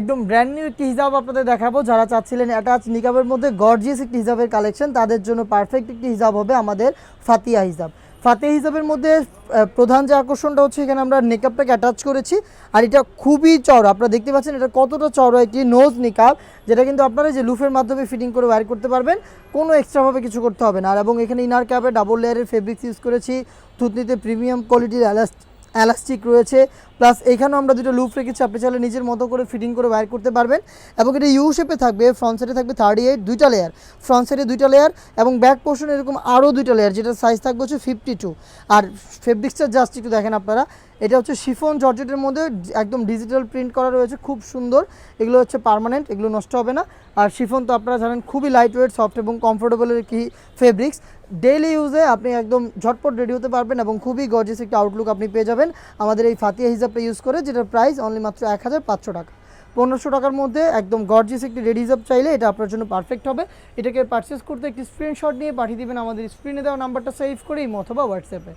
একদম brand new একটি হিজাব আপনাদের দেখাবো। যারা চাচ্ছিলেন অ্যাটাচ নিকাবের মধ্যে গর্জিয়াস একটি হিজাবের কালেকশন, তাদের জন্য পারফেক্ট একটি হিজাব হবে আমাদের ফাতিয়া হিজাব। ফাতিয়া হিজাবের মধ্যে প্রধান যে আকর্ষণটা হচ্ছে, এখানে আমরা নিকাবটাকে অ্যাটাচ করেছি। আর এটা খুবই চওড়া, আপনারা দেখতে পাচ্ছেন এটা কতটা চওড়া একটি নোজ নিকাব, যেটা কিন্তু আপনারা যে লুফের মাধ্যমে ফিটিং করে ওয়্যার করতে পারবেন, কোনো এক্সট্রাভাবে কিছু করতে হবে না। আর এবং এখানে ইনার ক্যাপে ডাবল লেয়ারের ফেব্রিক্স ইউজ করেছি, থুতনিতে প্রিমিয়াম কোয়ালিটির এলাস্টিক রয়েছে, প্লাস এখানেও আমরা দুটো লুপ রেখেছি, আপনি চাইলে নিজের মতো করে ফিটিং করে ওয়্যার করতে পারবেন। এবং এটা ইউ শেপে থাকবে, ফ্রন্ট সাইডে থাকবে 38 দুইটা লেয়ার, ফ্রন্ট সাইডে দুইটা লেয়ার এবং ব্যাক পোর্শন এরকম আরও দুইটা লেয়ার, যেটা সাইজ থাকবে হচ্ছে 52। আর ফেব্রিক্সটা জাস্ট একটু দেখেন আপনারা, এটা হচ্ছে শিফন জর্জেটের মধ্যে একদম ডিজিটাল প্রিন্ট করা রয়েছে, খুব সুন্দর। এগুলো হচ্ছে পার্মানেন্ট, এগুলো নষ্ট হবে না। আর শিফন তো আপনারা জানেন খুবই লাইট ওয়েট, সফট এবং কমফোর্টেবলের কি ফেব্রিক্স। ডেইলি ইউজে আপনি একদম ঝটপট রেডি হতে পারবেন এবং খুবই গর্জিয়াস একটা আউটলুক আপনি পেয়ে যাবেন আমাদের এই ফাতিয়া হিজাবটা ইউজ করে, যেটার প্রাইস অনলি মাত্র 1500 টাকা। 1500 টাকার মধ্যে একদম গর্জিয়াস একটি রেডি হিজাব চাইলে এটা আপনার জন্য পারফেক্ট হবে। এটাকে পারচেস করতে একটি স্ক্রিনশট নিয়ে পাঠিয়ে দিবেন আমাদের স্ক্রিনে দেওয়া নাম্বারটা সেভ করে, অথবা হোয়াটসঅ্যাপে।